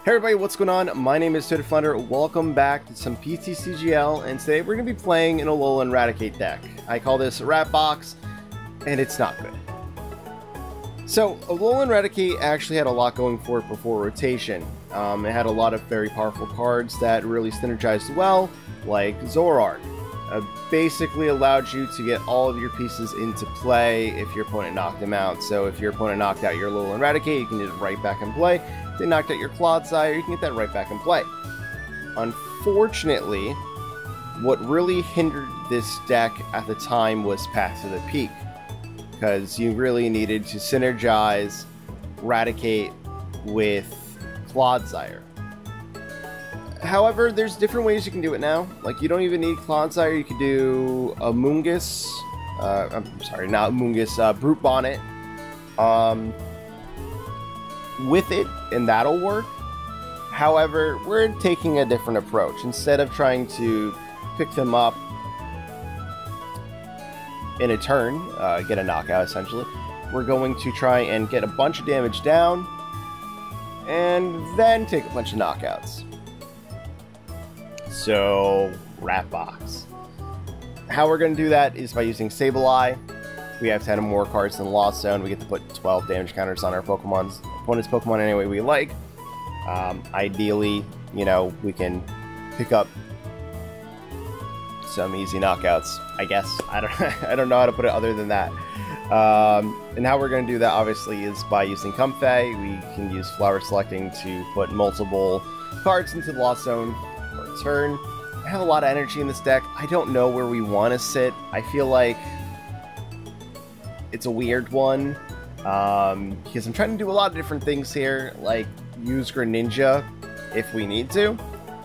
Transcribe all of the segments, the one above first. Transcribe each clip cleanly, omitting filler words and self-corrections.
Hey everybody, what's going on? My name is TwoHeadedFlounder. Welcome back to some PTCGL, and today we're going to be playing an Alola and Raticate deck. I call this LostBox, and it's not good. So, Alola and Raticate actually had a lot going for it before rotation. It had a lot of very powerful cards that really synergized well, like Zorard. Basically allowed you to get all of your pieces into play if your opponent knocked them out. So if your opponent knocked out your Alola and Raticate, you can get it right back in play. If they knocked out your Clodsire, you can get that right back in play. Unfortunately, what really hindered this deck at the time was Path to the Peak, because you really needed to synergize Raticate with Clodsire. However, there's different ways you can do it now. Like, you don't even need Clodsire. You could do a Moongus. I'm sorry, not Moongus. Brute Bonnet. With it, and that'll work. However, we're taking a different approach. Instead of trying to pick them up in a turn, get a knockout essentially, we're going to try and get a bunch of damage down, and then take a bunch of knockouts. So, LostBox. How we're going to do that is by using Sableye. We have 10 or more cards in the Lost Zone. We get to put 12 damage counters on our opponent's Pokemon any way we like. Ideally, you know, we can pick up some easy knockouts, I guess. I don't know how to put it other than that. And how we're going to do that, obviously, is by using Comfey. We can use Flower Selecting to put multiple cards into the Lost Zone for a turn. I have a lot of energy in this deck. I don't know where we want to sit. I feel like it's a weird one, because I'm trying to do a lot of different things here, like use Greninja if we need to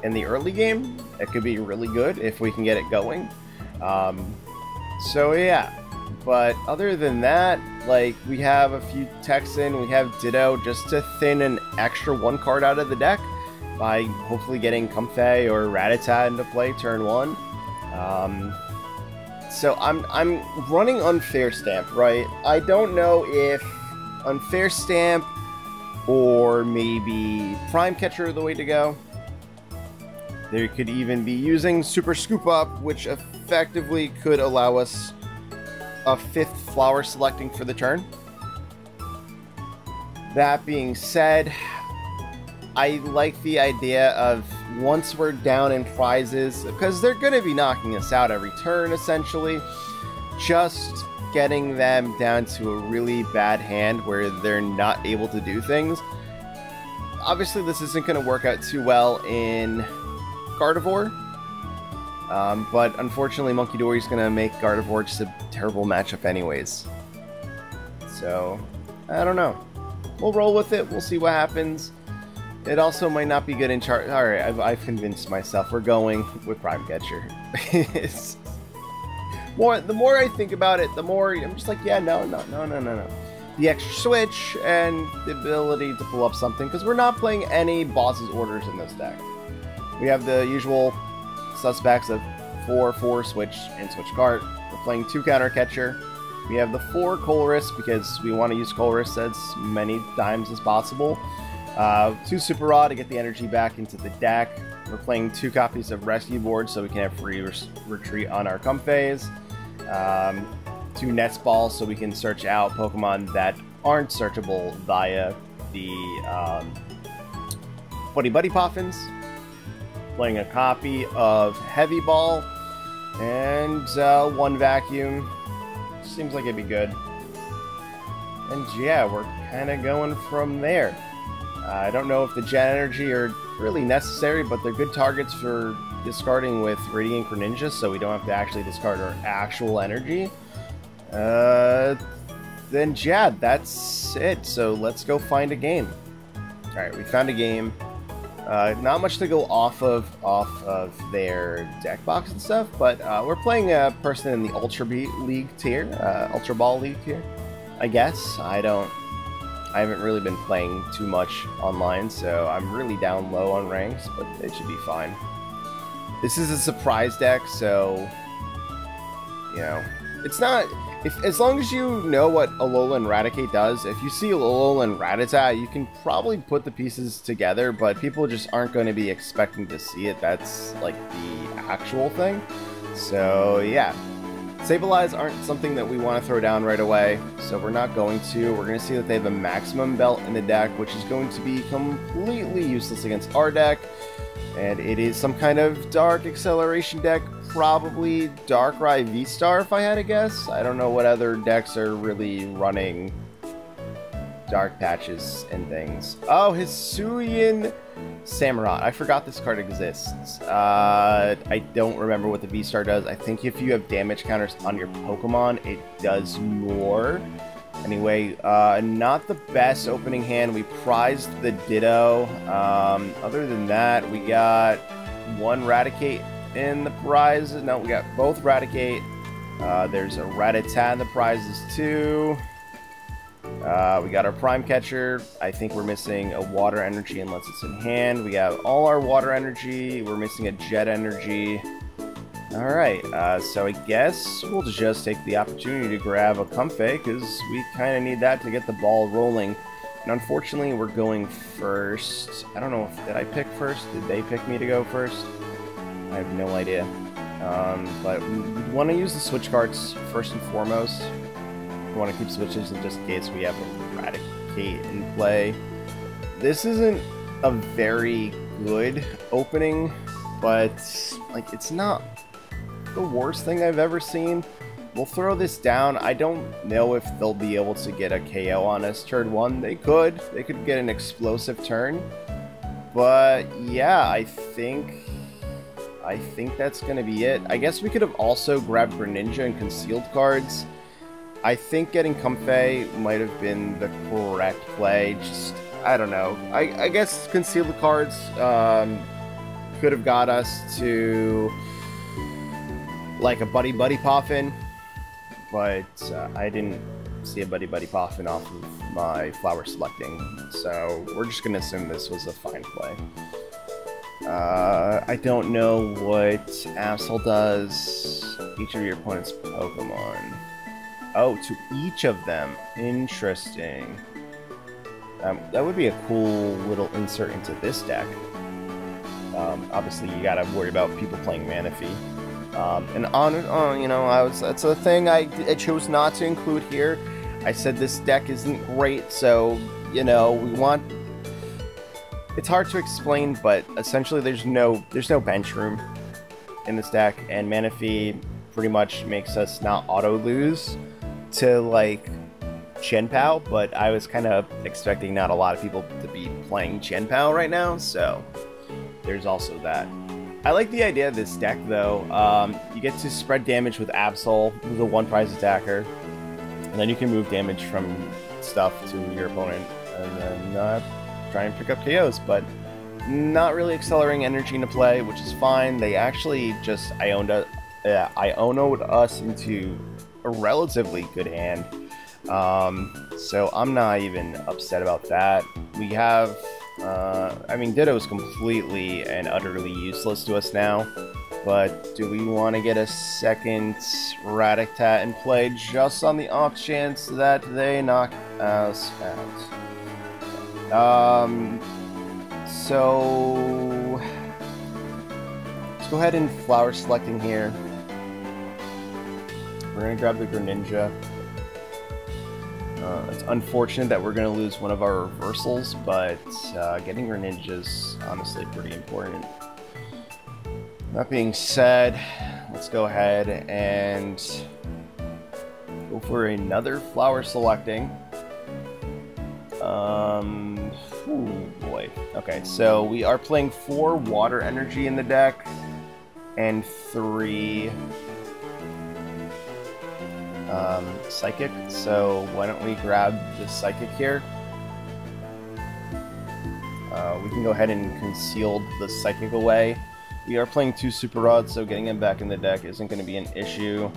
in the early game. It could be really good if we can get it going. So yeah, but other than that, like, we have a few Texan, we have Ditto, just to thin an extra one card out of the deck by hopefully getting Comfey or Rattata into play turn one. So I'm running Unfair Stamp, right? I don't know if Unfair Stamp or maybe Prime Catcher are the way to go. There could even be using Super Scoop Up, which effectively could allow us a 5th Flower Selecting for the turn. That being said, I like the idea of once we're down in prizes, because they're going to be knocking us out every turn, essentially, just getting them down to a really bad hand where they're not able to do things. Obviously, this isn't going to work out too well in Gardevoir, but unfortunately, Munkidori is going to make Gardevoir just a terrible matchup anyways. So, I don't know. We'll roll with it. We'll see what happens. It also might not be good in chart. Alright, I've convinced myself. We're going with Prime Catcher. The more I think about it, the more I'm just like, yeah, no. The extra switch and the ability to pull up something, because we're not playing any boss's orders in this deck. We have the usual suspects of 4 switch and switch card. We're playing 2 counter catcher. We have the 4 Colress because we want to use Colress as many times as possible. 2 Super Rod to get the energy back into the deck. We're playing 2 copies of Rescue Board so we can have free retreat on our Comfeys. 2 Nets Balls so we can search out Pokemon that aren't searchable via the Buddy Poffins. Playing a copy of Heavy Ball and 1 Vacuum. Seems like it'd be good. And yeah, we're kind of going from there. I don't know if the Gen Energy are really necessary, but they're good targets for discarding with Radiant Greninja, so we don't have to actually discard our actual energy. Then yeah, that's it. So let's go find a game. Alright, we found a game. Not much to go off of their deck box and stuff, but we're playing a person in the Ultra League tier, Ultra Ball League tier, I guess. I haven't really been playing too much online, so I'm really down low on ranks, but it should be fine. This is a surprise deck, so, you know, it's not As long as you know what Alolan Raticate does, if you see Alolan Rattata, you can probably put the pieces together, but people just aren't going to be expecting to see it. That's, like, the actual thing. So, yeah. Sableyes aren't something that we want to throw down right away, so we're not going to. We're going to see that they have a maximum belt in the deck, which is going to be completely useless against our deck. And it is some kind of dark acceleration deck, probably Darkrai V-Star if I had to guess. I don't know what other decks are really running dark patches and things. Oh, Hisuian Samurott. I forgot this card exists. I don't remember what the V-Star does. I think if you have damage counters on your Pokemon, it does more. Anyway, not the best opening hand. We prized the Ditto. Other than that, we got one Raticate in the prizes. No, we got both Raticate. There's a Rattata in the prizes too. We got our Prime Catcher. I think we're missing a Water Energy unless it's in hand. We have all our Water Energy. We're missing a Jet Energy. Alright, so I guess we'll just take the opportunity to grab a Comfey, because we kind of need that to get the ball rolling. And unfortunately, we're going first. I don't know if, did I pick first? Did they pick me to go first? I have no idea. But we want to use the switch cards first and foremost. We want to keep switches in just in case we have a Raticate in play. This isn't a very good opening, but like it's not the worst thing I've ever seen. We'll throw this down. I don't know if they'll be able to get a KO on us turn one. They could get an explosive turn. But yeah, I think that's gonna be it. I guess we could have also grabbed Greninja and concealed cards. I think getting Comfey might have been the correct play. Just, I don't know. I guess concealed cards could have got us to like a Buddy Poffin, but I didn't see a Buddy Poffin off of my flower selecting, so we're just gonna assume this was a fine play. I don't know what Absol does. Each of your opponent's Pokemon. Oh, to each of them. Interesting. That would be a cool little insert into this deck. Obviously, you gotta worry about people playing Manaphy. And you know, that's a thing I chose not to include here. I said this deck isn't great, so, you know, we want... It's hard to explain, but essentially there's no bench room in this deck, and Manaphy pretty much makes us not auto-lose to, like, Chien-Pao, but I was kind of expecting not a lot of people to be playing Chien-Pao right now, so there's also that. I like the idea of this deck, though. You get to spread damage with Absol, who's a one-prize attacker, and then you can move damage from stuff to your opponent, and then try and pick up KOs, but not really accelerating energy into play, which is fine. They actually just Iono'd us into a relatively good hand, so I'm not even upset about that. We have... I mean, Ditto is completely and utterly useless to us now, but do we want to get a second Rattata in play just on the off chance that they knock us out? So let's go ahead and flower selecting here. We're going to grab the Greninja. It's unfortunate that we're going to lose one of our reversals, but getting Greninja is honestly pretty important. That being said, let's go ahead and go for another flower selecting. Ooh, boy. Okay, so we are playing 4 Water Energy in the deck and 3 Psychic, so why don't we grab the Psychic here? We can go ahead and conceal the Psychic away. We are playing 2 Super Rods, so getting them back in the deck isn't going to be an issue.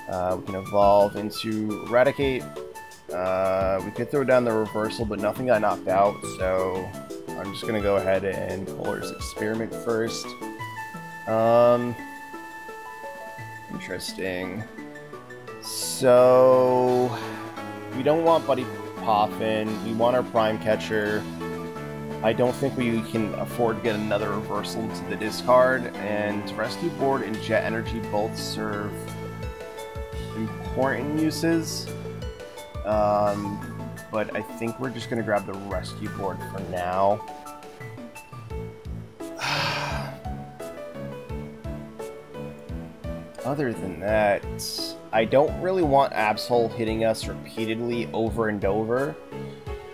We can evolve into Raticate. We could throw down the reversal, but nothing got knocked out, so I'm just going to go ahead and Polar's Experiment first. Interesting. So we don't want Buddy Poffin. We want our Prime Catcher. I don't think we can afford to get another reversal into the discard, and Rescue Board and Jet Energy both serve important uses. But I think we're just going to grab the Rescue Board for now. Other than that, I don't really want Absol hitting us repeatedly over and over.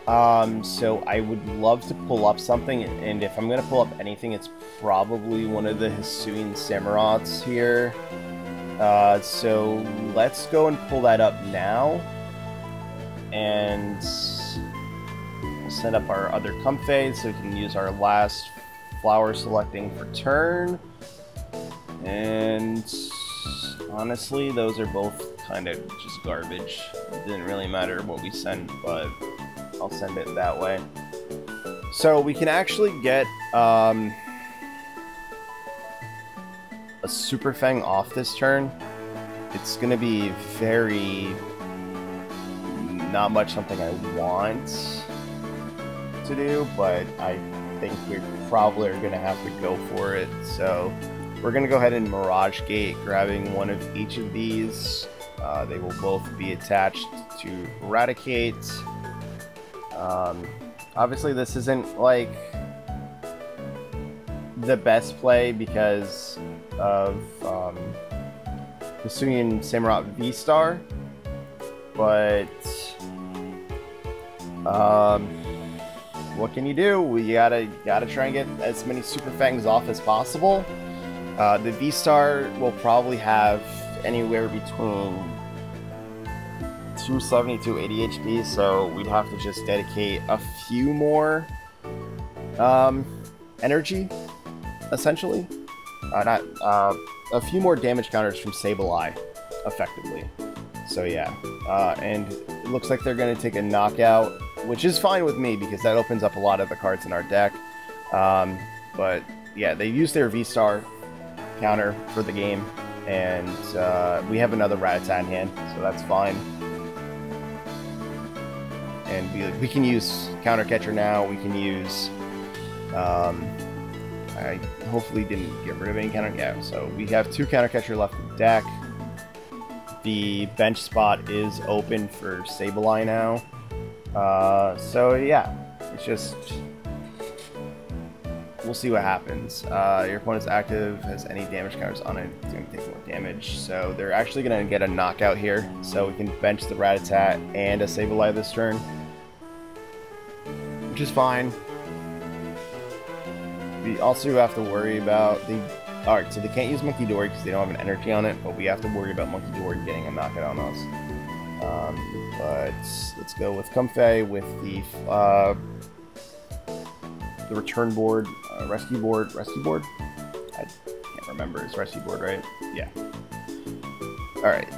So I would love to pull up something, and if I'm going to pull up anything, it's probably one of the Hisuian Samurots here. So let's go and pull that up now. And we'll set up our other Comfey so we can use our last flower selecting for turn. And honestly, those are both kind of just garbage. It didn't really matter what we sent, but I'll send it that way. So we can actually get a Super Fang off this turn. It's going to be very... not much something I want to do, but I think we probably are going to have to go for it. So we're going to go ahead and Mirage Gate, grabbing one of each of these. They will both be attached to Eradicate. Obviously this isn't like the best play because of Hisuian Samurott V-Star, but what can you do? We gotta try and get as many Super Fangs off as possible. The V-Star will probably have anywhere between 270 to 80 HP, so we'd have to just dedicate a few more energy, essentially. A few more damage counters from Sableye, effectively. So yeah, and it looks like they're going to take a knockout, which is fine with me because that opens up a lot of the cards in our deck. But yeah, they used their V-Star counter for the game, and we have another Rattata in hand, so that's fine. And we can use Counter Catcher now. We can use... I hopefully didn't get rid of any counter... Yeah, so we have 2 Counter Catcher left in the deck. The bench spot is open for Sableye now. So yeah, it's just... we'll see what happens. Your opponent's active, has any damage counters on it, it's going to take more damage. So they're actually going to get a knockout here. So we can bench the Rattata and a Sableye this turn, which is fine. We also have to worry about the... Alright, so they can't use Monkey Dory because they don't have an energy on it, but we have to worry about Monkey Dory getting a knockout on us. But let's go with Comfey with the return board, rescue board. I can't remember. It's rescue board, right? Yeah. Alright,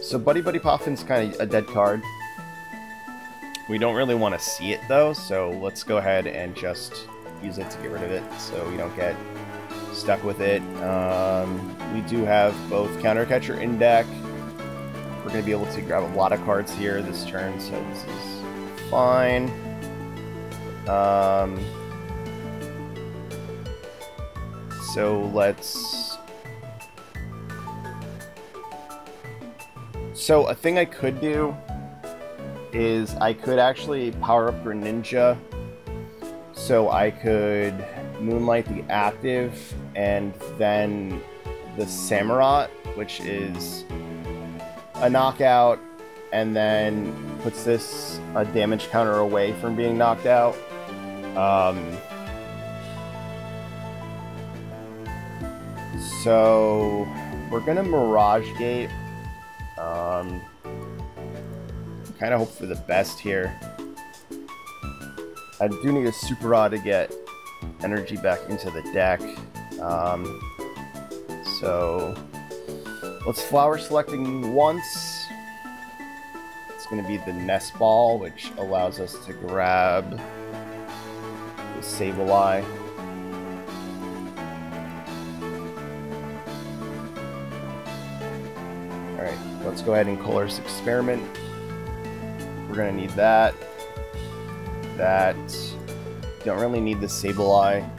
so Buddy Poffin's kind of a dead card. We don't really want to see it though, so let's go ahead and just use it to get rid of it so we don't get stuck with it. We do have both Counter Catcher in deck. We're going to be able to grab a lot of cards here this turn, so this is fine. So let's... So a thing I could do is I could actually power up Greninja, so I could Moonlight the active and then the Samurott, which is a knockout, and then puts this a damage counter away from being knocked out. So we're gonna Mirage Gate. Kind of hope for the best here. I do need a Super Rod to get energy back into the deck. So let's Flower Selecting once. It's going to be the Nest Ball, which allows us to grab the Sableye. Alright, Let's go ahead and colors experiment. We're gonna need that. That. Don't really need the Sableye.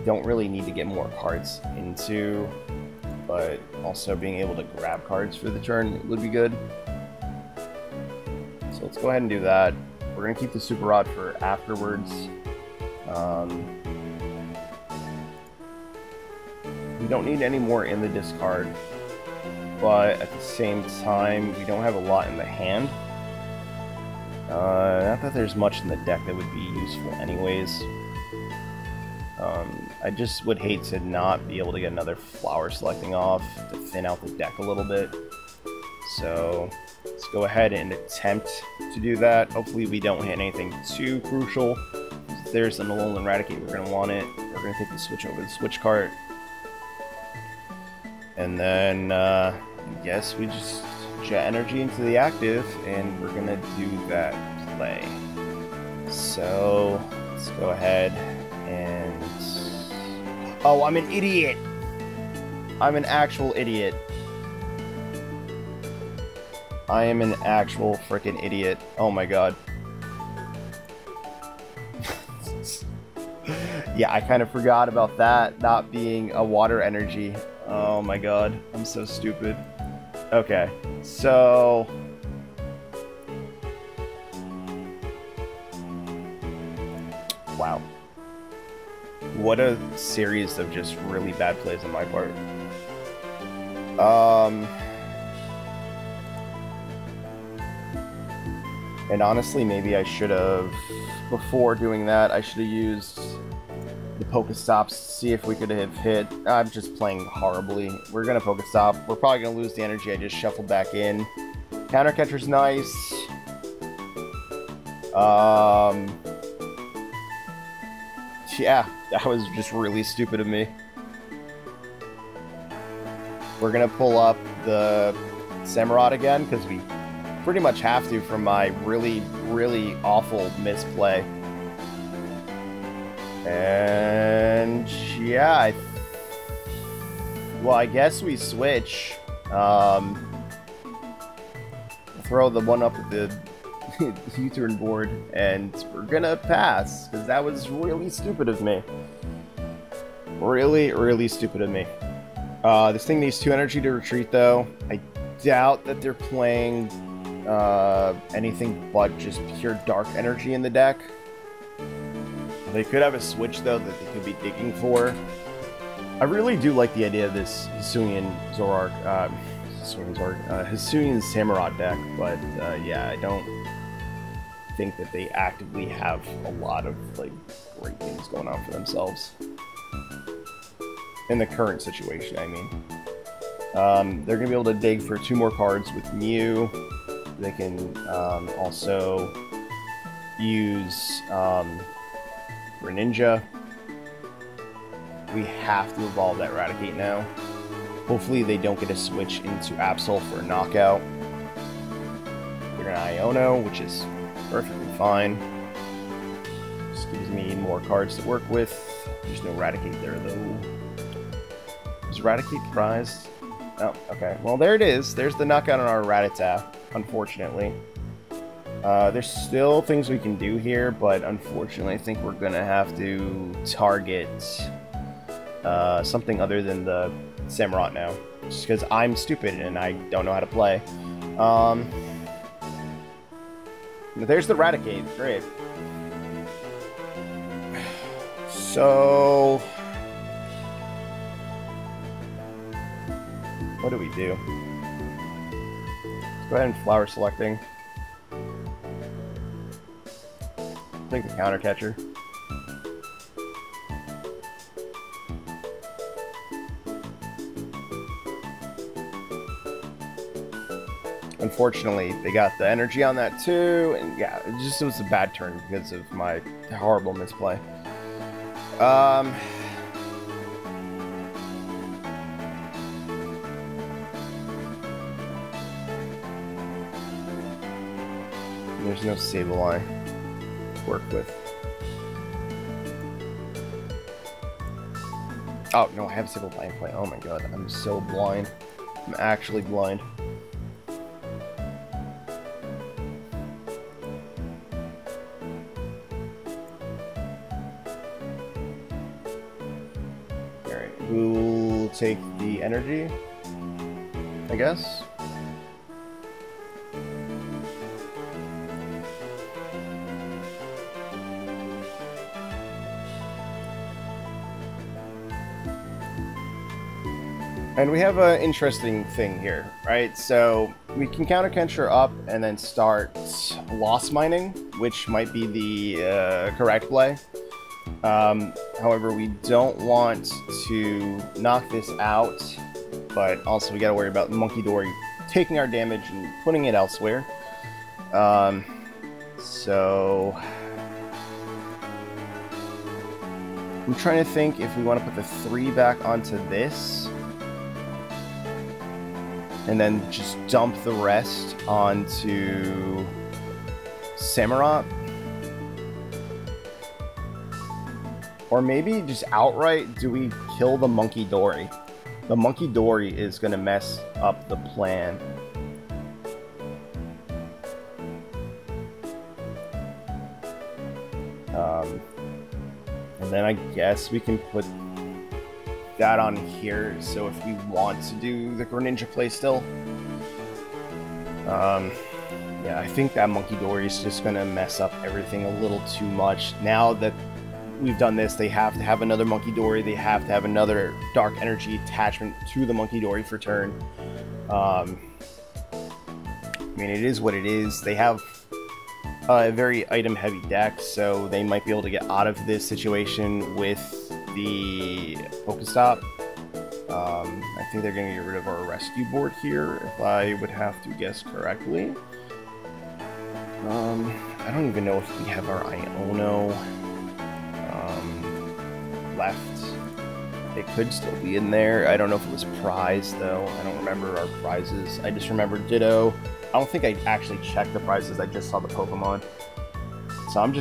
Don't really need to get more cards into, but also being able to grab cards for the turn would be good. So let's go ahead and do that. We're gonna keep the Super Rod for afterwards. We don't need any more in the discard, but at the same time, we don't have a lot in the hand. Not that there's much in the deck that would be useful anyways. I just would hate to not be able to get another flower selecting off to thin out the deck a little bit. So let's go ahead and attempt to do that. Hopefully we don't hit anything too crucial. If there's an Alolan Raticate, we're going to want it. We're going to take the switch over the switch cart. And then I guess we just jet energy into the active, and we're going to do that play. So let's go ahead and... Oh, I'm an idiot! I'm an actual idiot. I am an actual freaking idiot. Oh my god. Yeah, I kind of forgot about that not being a water energy. Oh my god, I'm so stupid. Okay, so... Wow. What a series of just really bad plays on my part. And honestly, maybe I should have, before doing that, I should have used the Pokestops to see if we could have hit. I'm just playing horribly. We're going to Pokestop. We're probably going to lose the energy I just shuffled back in. Counter Catcher's nice. Yeah, that was just really stupid of me. We're going to pull up the Samurott again, because we pretty much have to from my really, really awful misplay. And yeah, well, I guess we switch. Throw the one up at the U-turn board, and we're gonna pass, because that was really stupid of me. Really, really stupid of me. This thing needs 2 energy to retreat, though. I doubt that they're playing anything but just pure dark energy in the deck. They could have a switch, though, that they could be digging for. I really do like the idea of this Hisuian Hisuian Samurott deck, but yeah, I don't think that they actively have a lot of like great things going on for themselves. In the current situation, I mean. They're going to be able to dig for 2 more cards with Mew. They can also use Greninja. We have to evolve that Raticate now. Hopefully they don't get a switch into Absol for a knockout. We're going to Iono, which is perfectly fine. Just gives me more cards to work with. There's no Raticate there, though. Is Raticate prized? Oh, okay. Well, there it is. There's the knockout on our Rattata, unfortunately. There's still things we can do here, but unfortunately I think we're going to have to target something other than the Samurott now. Just because I'm stupid and I don't know how to play. There's the Raticate. Great. So... what do we do? Let's go ahead and flower selecting. Take the counter catcher. Unfortunately, they got the energy on that too, and yeah, it was a bad turn because of my horrible misplay. There's no Sableye to work with. Oh, no, I have Civil Blind Play. Oh my god, I'm so blind. I'm actually blind. Alright, who'll take the energy? I guess? And we have an interesting thing here, right? So we can counter Kentra up and then start loss mining, which might be the correct play. However, we don't want to knock this out, but also we gotta worry about Monkey Dory taking our damage and putting it elsewhere. So I'm trying to think if we want to put the 3 back onto this, and then just dump the rest onto Samurott. Or maybe just outright, do we kill the Monkey Dory? The Monkey Dory is going to mess up the plan. And then I guess we can put that on here, so if we want to do the Greninja play still. Yeah, I think that Monkey Dory is just gonna mess up everything a little too much. Now that we've done this, they have to have another Monkey Dory, they have to have another Dark Energy attachment to the Monkey Dory for turn. I mean, it is what it is. They have a very item-heavy deck, so they might be able to get out of this situation with the Pokestop. I think they're going to get rid of our rescue board here, if I would have to guess correctly. I don't even know if we have our Iono left. It could still be in there. I don't know if it was prized, though. I don't remember our prizes. I just remember Ditto. I don't think I actually checked the prizes. I just saw the Pokemon. So I've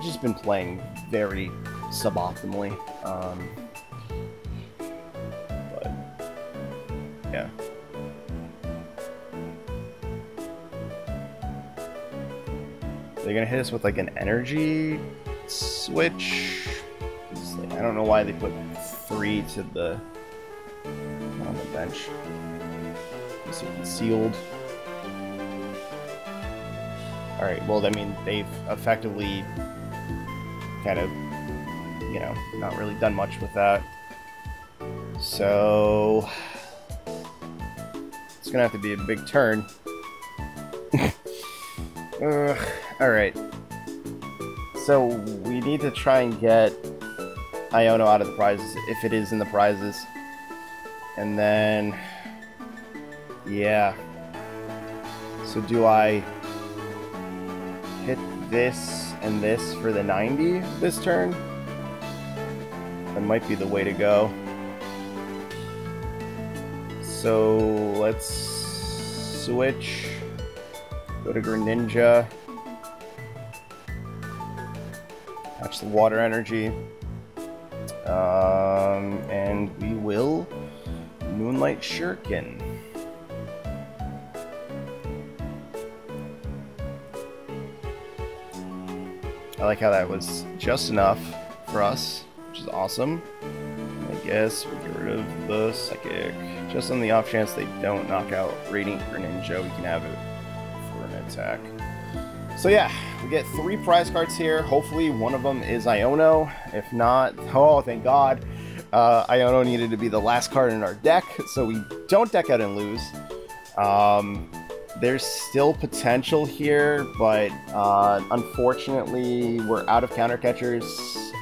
just been playing very suboptimally. But yeah. They're gonna hit us with like an energy switch. Like, I don't know why they put 3 to the on the bench. It's sealed. Alright, well, I mean, they've effectively kind of, you know, not really done much with that. So it's gonna have to be a big turn. Alright. So we need to try and get Iono out of the prizes, if it is in the prizes. And then, yeah. So do I hit this and this for the 90 this turn? That might be the way to go. So let's switch. Go to Greninja. Catch the water energy. And we will Moonlight Shuriken. I like how that was just enough for us, which is awesome. I guess we'll get rid of the Psychic. Just on the off chance they don't knock out Radiant Greninja, we can have it for an attack. So yeah, we get 3 prize cards here. Hopefully one of them is Iono. If not, oh thank God. Iono needed to be the last card in our deck, so we don't deck out and lose. There's still potential here, but unfortunately we're out of counter catchers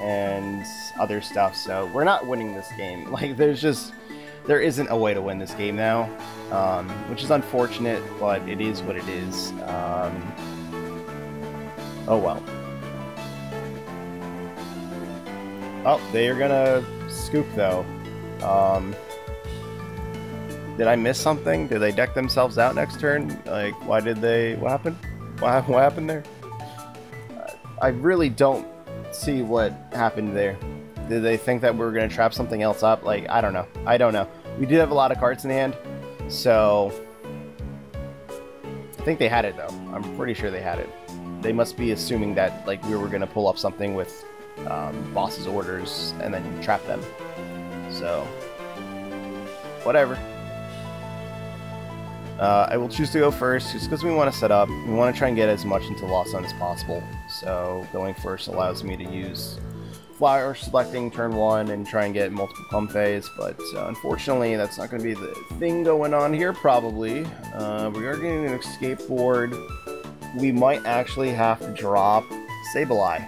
and other stuff, so we're not winning this game. Like, there isn't a way to win this game now, which is unfortunate, but it is what it is. Oh well. Oh, they are gonna scoop though. Did I miss something? Did they deck themselves out next turn? Like, why did they? What happened? What happened there? I really don't see what happened there. Did they think that we were going to trap something else up? Like, I don't know. I don't know. We did have a lot of cards in hand, so I think they had it, though. I'm pretty sure they had it. They must be assuming that, like, we were going to pull up something with boss's orders and then trap them. So, whatever. I will choose to go first just because we want to set up. We want to try and get as much into Lost Zone as possible. So going first allows me to use flower selecting turn 1 and try and get multiple comfeys, but unfortunately that's not going to be the thing going on here probably. We are getting an escape board. We might actually have to drop Sableye.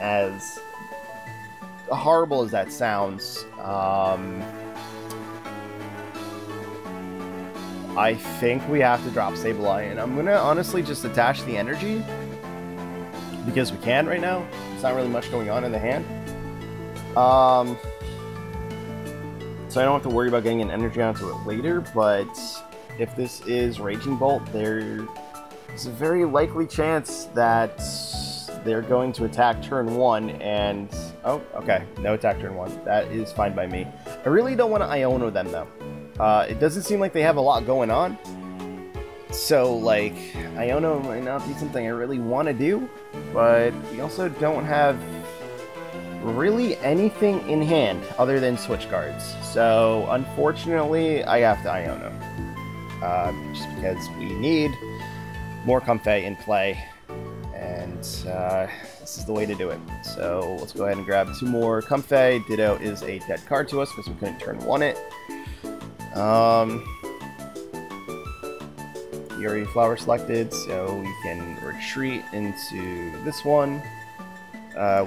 As horrible as that sounds, I think we have to drop Sableye, and I'm gonna honestly just attach the energy because we can right now. There's not really much going on in the hand, so I don't have to worry about getting an energy onto it later. But if this is Raging Bolt, there's a very likely chance that they're going to attack turn 1, and oh, okay, no attack turn 1. That is fine by me. I really don't want to Iono them though. It doesn't seem like they have a lot going on, so like Iono might not be something I really want to do, but we also don't have really anything in hand other than switch cards, so unfortunately I have to Iono, just because we need more Comfey in play, and this is the way to do it. So let's go ahead and grab 2 more Comfey. Ditto is a dead card to us because we couldn't turn 1 it. We already flower selected, so we can retreat into this one.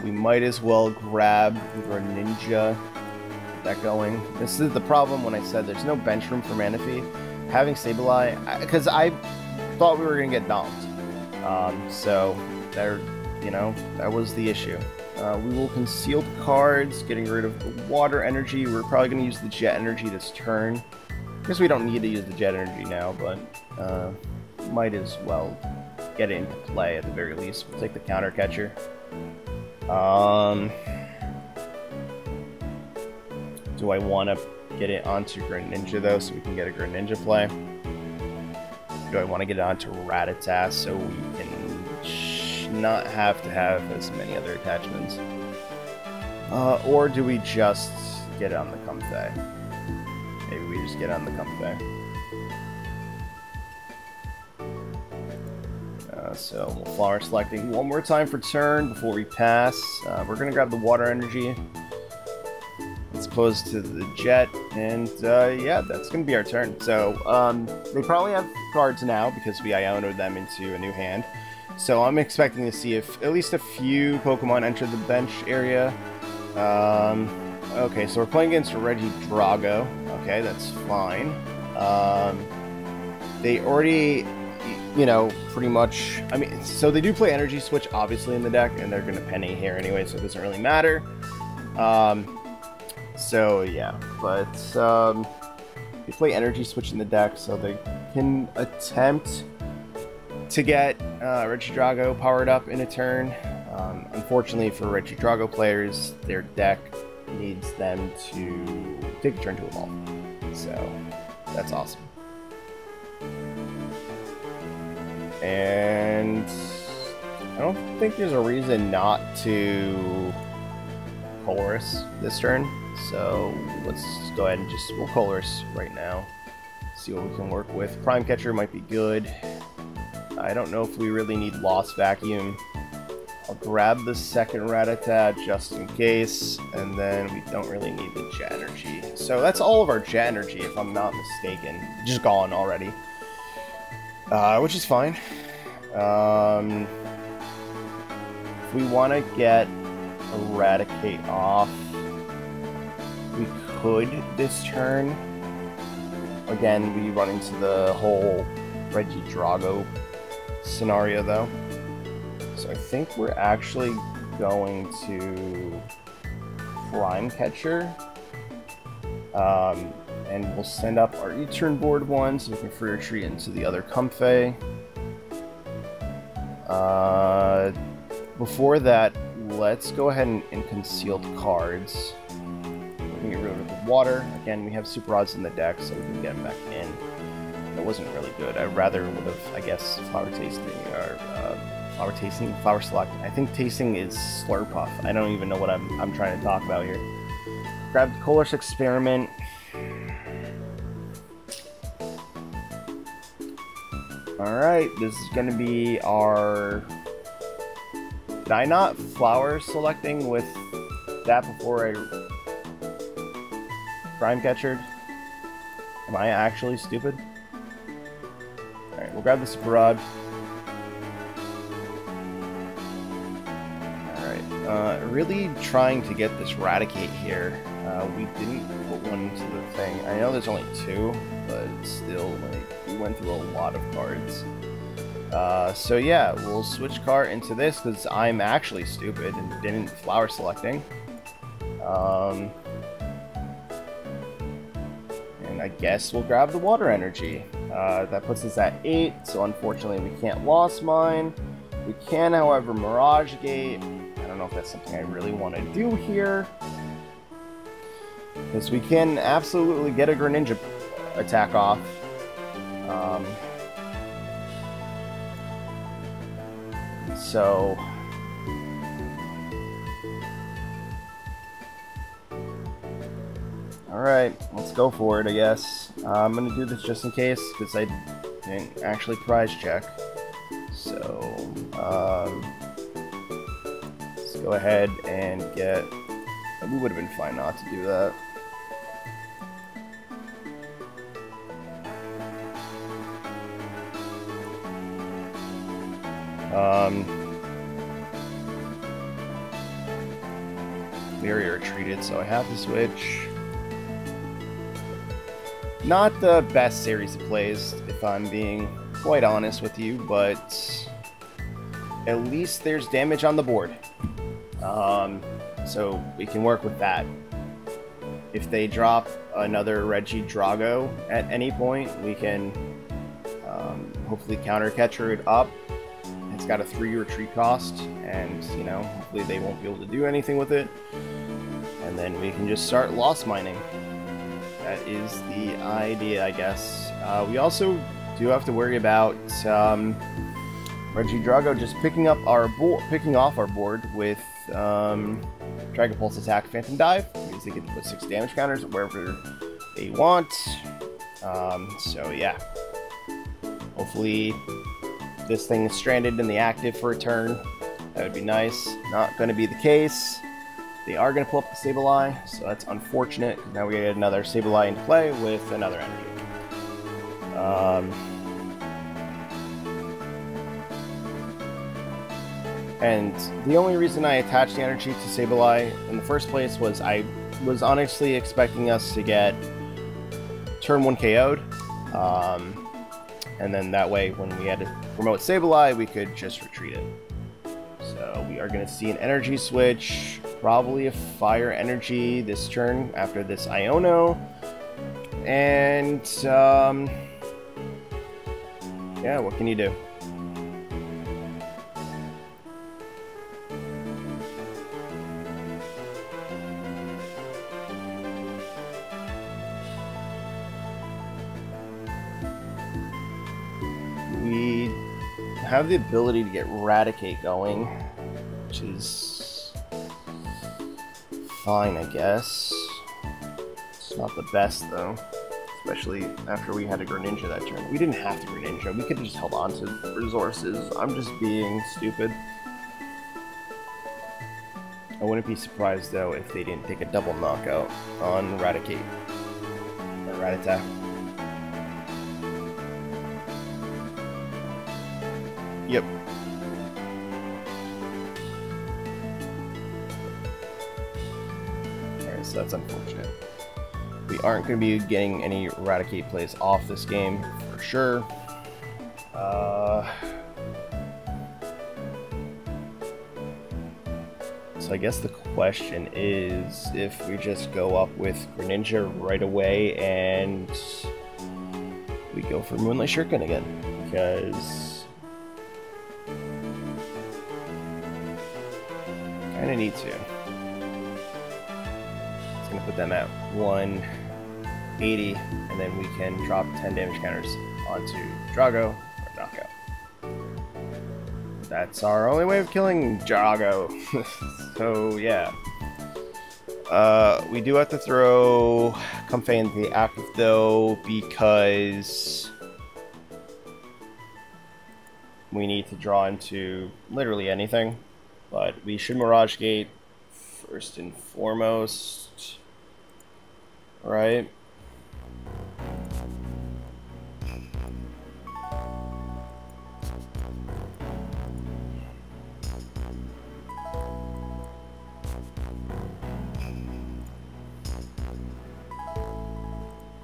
We might as well grab Greninja, get that going. This is the problem when I said there's no bench room for Manaphy. Having Sableye, because I thought we were going to get domed. So there, you know, that was the issue. We will conceal the cards, getting rid of the water energy. We're probably going to use the jet energy this turn. I guess we don't need to use the jet energy now, but might as well get it into play at the very least. We'll take the counter catcher. Do I want to get it onto Greninja though, so we can get a Greninja play? Do I want to get it onto Rattata so we can not have to have as many other attachments? Or do we just get it on the Comfey? Maybe we just get on the Comfey. So we'll flower selecting one more time for turn before we pass. We're going to grab the water energy as opposed to the jet, and yeah, that's going to be our turn. So they probably have cards now because we Ionoed them into a new hand. So I'm expecting to see if at least a few Pokemon enter the bench area. Okay, so we're playing against Regidrago. Okay, that's fine. They already, you know, pretty much, I mean, so they do play Energy Switch, obviously, in the deck, and they're going to penny here anyway, so it doesn't really matter. So, yeah, but they play Energy Switch in the deck, so they can attempt to get Regidrago powered up in a turn. Unfortunately for Regidrago players, their deck needs them to take a turn to evolve. So, that's awesome. And I don't think there's a reason not to Colress this turn. So let's go ahead and we'll Colress right now. See what we can work with. Prime Catcher might be good. I don't know if we really need Lost Vacuum. I'll grab the second Rattata just in case, and then we don't really need the Jet Energy. So that's all of our Jet Energy, if I'm not mistaken. Just gone already. Which is fine. If we want to get Eradicate off, we could this turn. Again, we run into the whole Regidrago scenario though. So I think we're actually going to Prime Catcher. And we'll send up our E-turn board one so we can free retreat into the other Comfey. before that, let's go ahead and conceal the cards. We can get rid of the water. Again, we have super odds in the deck, so we can get them back in. It wasn't really good. I rather would have, I guess, flower tasting or flower select. I think tasting is Slurpuff. I don't even know what I'm trying to talk about here. Grab the Colorless Experiment. Alright, this is going to be our... Did I not flower selecting with that before I Prime Catchered? Am I actually stupid? Alright, we'll grab the Super Rod. Alright, really trying to get this Raticate here. We didn't put one into the thing. I know there's only 2, but still, like, we went through a lot of cards. So yeah, we'll switch card into this because I'm actually stupid and didn't flower selecting. And I guess we'll grab the Water Energy. That puts us at 8, so unfortunately we can't Lost Mine. We can, however, Mirage Gate. I don't know if that's something I really want to do here. Because we can absolutely get a Greninja attack off. So... Alright, let's go for it, I guess. I'm going to do this just in case, because I didn't actually prize check. So, let's go ahead and get... We would have been fine not to do that. Very retreated, so I have to switch. Not the best series of plays, if I'm being quite honest with you, but at least there's damage on the board. So we can work with that. If they drop another Regidrago at any point, we can hopefully counter catcher it up. It's got a 3 retreat cost, and you know, hopefully they won't be able to do anything with it. And then we can just start Lost Mining. That is the idea, I guess. We also do have to worry about Regidrago just picking off our board with Dragon Pulse Attack, Phantom Dive, because they get to put 6 damage counters wherever they want. So yeah, hopefully this thing is stranded in the active for a turn. That would be nice. Not going to be the case. They are going to pull up the Sableye, so that's unfortunate, because now we get another Sableye into play with another energy. And the only reason I attached the energy to Sableye in the first place was I was honestly expecting us to get turn 1 KO'd, and then that way when we had to promote Sableye, we could just retreat it. So we are going to see an energy switch, probably a fire energy this turn after this Iono, and yeah, what can you do? We have the ability to get Raticate going, which is fine, I guess. It's not the best, though, especially after we had a Greninja that turn. We didn't have to Greninja. We could have just held on to resources. I'm just being stupid. I wouldn't be surprised, though, if they didn't take a double knockout on Raticate. Or Rattata. Yep. Alright, so that's unfortunate. We aren't going to be getting any Raticate plays off this game, for sure. So I guess the question is if we just go up with Greninja right away and we go for Moonlight Shuriken again, because Kinda need to. It's gonna put them at 180, and then we can drop 10 damage counters onto Drago or knockout. That's our only way of killing Drago. So yeah. We do have to throw Comfey into the active though, because we need to draw into literally anything. But we should Mirage Gate first and foremost, right?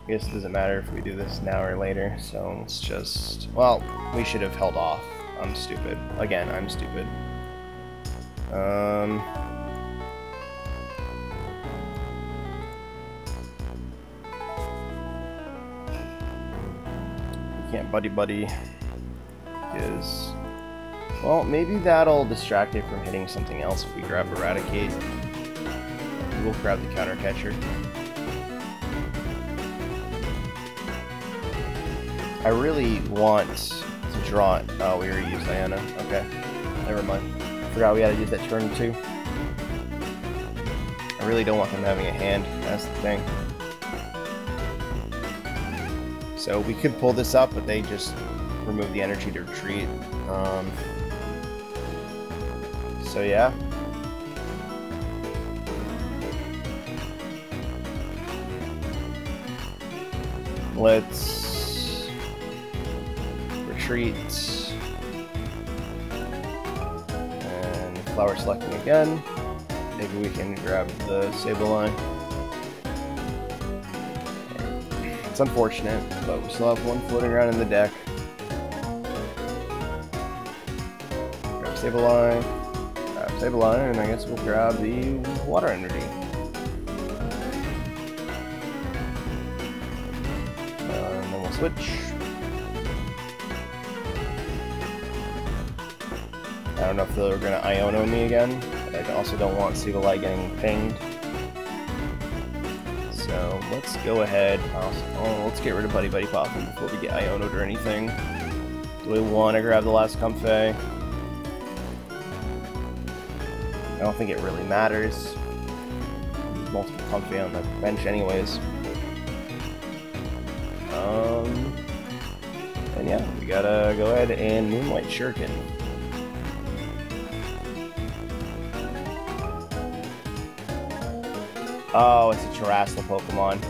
I guess it doesn't matter if we do this now or later, so let's just... Well, we should have held off. I'm stupid. Again, I'm stupid. We can't buddy-buddy, because... Well, maybe that'll distract it from hitting something else if we grab Eradicate. We'll grab the counter catcher. I really want to draw it. Oh, we already used Diana. Okay. Never mind. Forgot we had to use that turn too. I really don't want them having a hand. That's the thing. So we could pull this up, but they just remove the energy to retreat. So yeah. Let's retreat and flower selecting again. Maybe we can grab the Sableye. It's unfortunate, but we still have one floating around in the deck. Grab Sableye, and I guess we'll grab the water energy. And then we'll switch. I don't know if they're going to Iono me again, but I also don't want Sableye getting pinged. So let's go ahead. Oh, let's get rid of Buddy Buddy Poppin' before we get Iono'd or anything. Do we want to grab the last Comfey? I don't think it really matters. There's multiple Comfey on the bench anyways. And yeah, we gotta go ahead and Moonlight Shuriken. Oh, it's a Terrestrial Pokemon.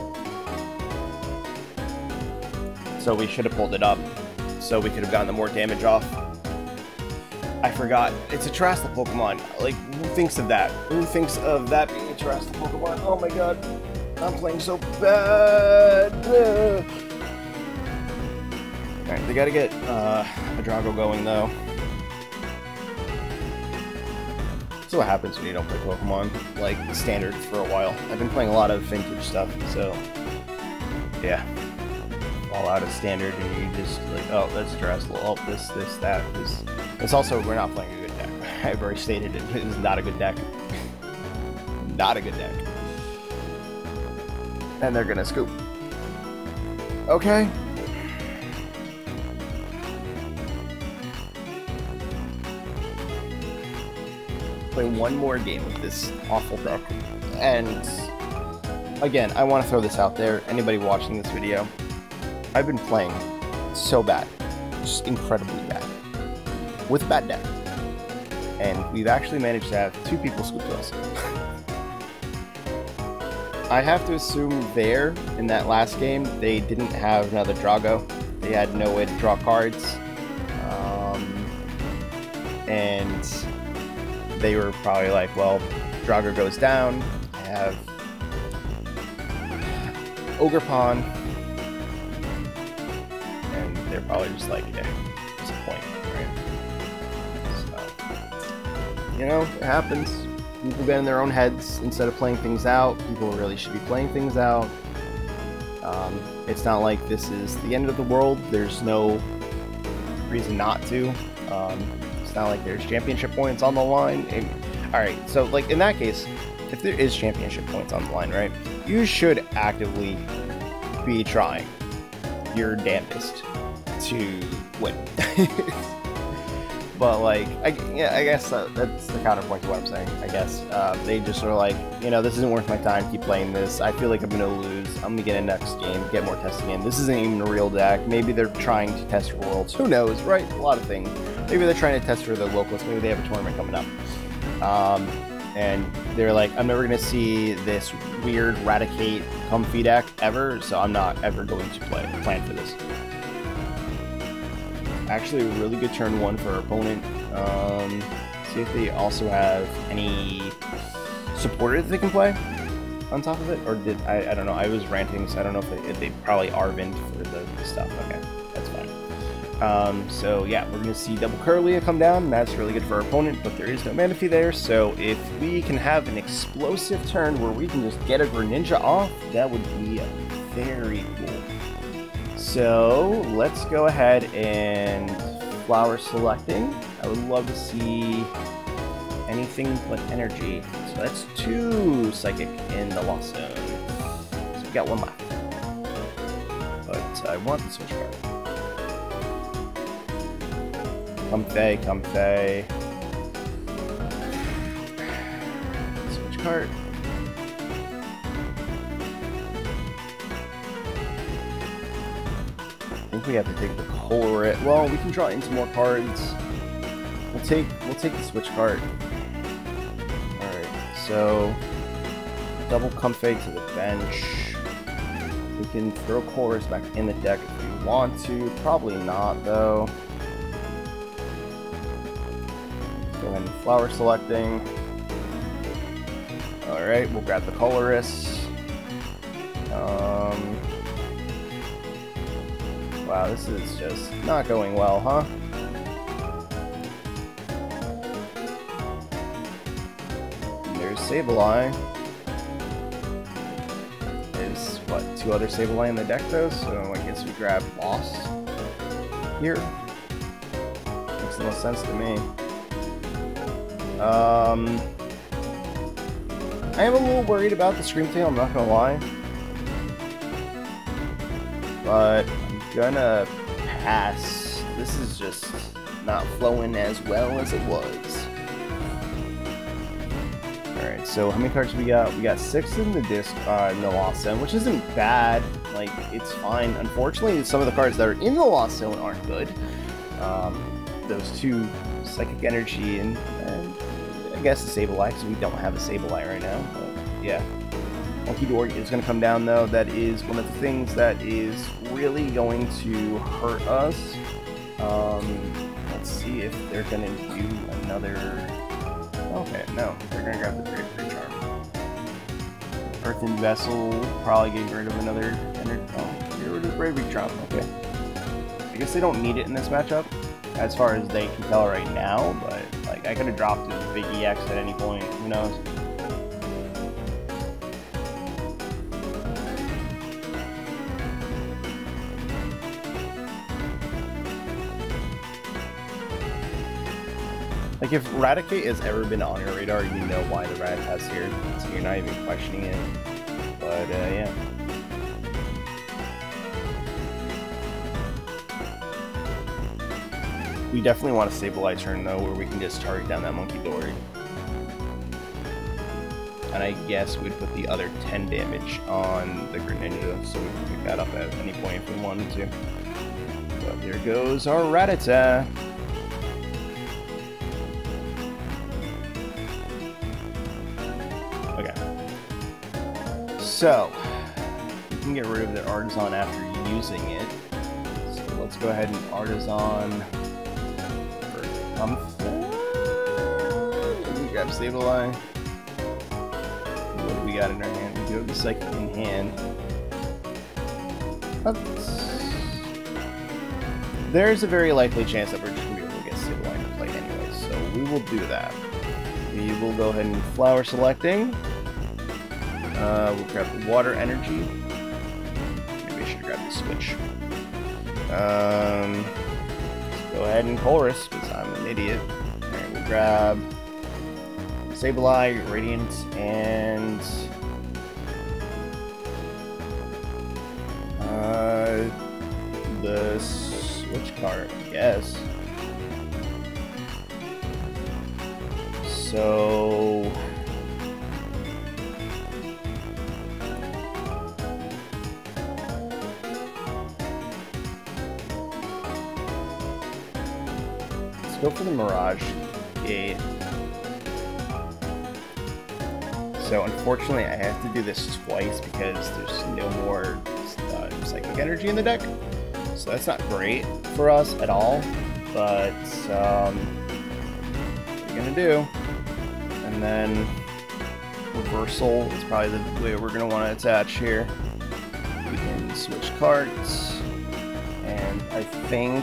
So we should have pulled it up, so we could have gotten the more damage off. I forgot. It's a Terrestrial Pokemon. Like, who thinks of that? Who thinks of that being a Terrestrial Pokemon? Oh my god. I'm playing so bad. Alright, they gotta get a Drago going, though. That's what happens when you don't play Pokemon, like, standard for a while. I've been playing a lot of vintage stuff, so... yeah. Fall out of standard, and you just, like, oh, that's Terrestrial, oh, this, that, this... It's also, we're not playing a good deck. I've already stated it is not a good deck. Not a good deck. And they're gonna scoop. Okay. Play one more game with this awful deck. And again, I want to throw this out there. Anybody watching this video, I've been playing so bad. Just incredibly bad. With a bad deck. And we've actually managed to have 2 people scoop to us. I have to assume there, in that last game, they didn't have another Drago. They had no way to draw cards. And they were probably like, well, Drago goes down. I have Ogerpon. And they're probably just like, yeah, what's the point, right? So, you know, it happens. People get in their own heads instead of playing things out. People really should be playing things out. It's not like this is the end of the world. There's no reason not to. It's not like there's championship points on the line. Alright, so, like, in that case, if there is championship points on the line, right, you should actively be trying your damnedest to win. But, like, I guess that's the counterpoint to what I'm saying, I guess. They just are like, you know, this isn't worth my time, keep playing this. I feel like I'm going to lose. I'm going to get a next game, get more testing in. This isn't even a real deck. Maybe they're trying to test for Worlds. Who knows, right? A lot of things. Maybe they're trying to test for the locals. Maybe they have a tournament coming up. And they're like, I'm never going to see this weird Raticate comfy deck ever, so I'm not ever going to plan for this. Actually, a really good turn one for our opponent. See if they also have any supporter that they can play on top of it, or did I don't know. I was ranting, so I don't know if they probably Arvin for the stuff. Okay, that's fine. So yeah, we're gonna see double Curlia come down, and that's really good for our opponent, but there is no mana fee there, so if we can have an explosive turn where we can just get a Greninja off, that would be very cool. So let's go ahead and flower selecting. I would love to see anything but energy. So that's 2 psychic in the Lost Zone. So we got 1 left. But I want the switch card. Comfey. Switch card. I think we have to take the Color. Well, we can draw into more cards. We'll take the switch card. Alright, so double Comfey to the bench. We can throw Colress back in the deck if we want to. Probably not, though. Go ahead and flower selecting. Alright, we'll grab the Colress. Wow, this is just not going well, huh? And there's Sableye. There's, what, 2 other Sableye in the deck, though? So I guess we grab Lost here. Makes the most sense to me. I am a little worried about the Screamtail, I'm not gonna lie. But gonna pass. This is just not flowing as well as it was. Alright, so how many cards we got? We got 6 in the disc in the Lost Zone, which isn't bad. Like, it's fine. Unfortunately, some of the cards that are in the Lost Zone aren't good. Those 2 Psychic Energy and I guess the Sableye, because we don't have a Sableye right now. But yeah. Monkey Dory is going to come down, though. That is one of the things that is really going to hurt us. Let's see if they're going to do another... Okay, no. They're going to grab the Bravery Charm. Earthen Vessel, probably getting rid of another... Oh, get rid of the Bravery Charm. Okay. I guess they don't need it in this matchup, as far as they can tell right now, but like I could have dropped a big EX at any point. Who knows? Like, if Raticate has ever been on your radar, you know why the Rat has here, so you're not even questioning it. But, yeah. We definitely want a Sableye turn, though, where we can just target down that Monkey Dory. And I guess we'd put the other 10 damage on the Greninja, so we can pick that up at any point if we wanted to. But there goes our Rattata. So, you can get rid of the Artisan after using it. So let's go ahead and Artisan for Comfort. We grab Sableye. What do we got in our hand? We do have the Psychic in hand. There's a very likely chance that we're just going to be able to get Sableye into play anyway, so we will do that. We will go ahead and flower selecting. We'll grab the Water Energy. Maybe I should grab the Switch. Let's go ahead and Chorus, because I'm an idiot. Alright, we'll grab Sableye, Radiant, and the switch card, I guess. So let's go for the Mirage Gate. So unfortunately I have to do this twice because there's no more psychic energy in the deck. So that's not great for us at all, but what are you gonna do? And then reversal is probably the way we're gonna want to attach here. We can switch cards, and I think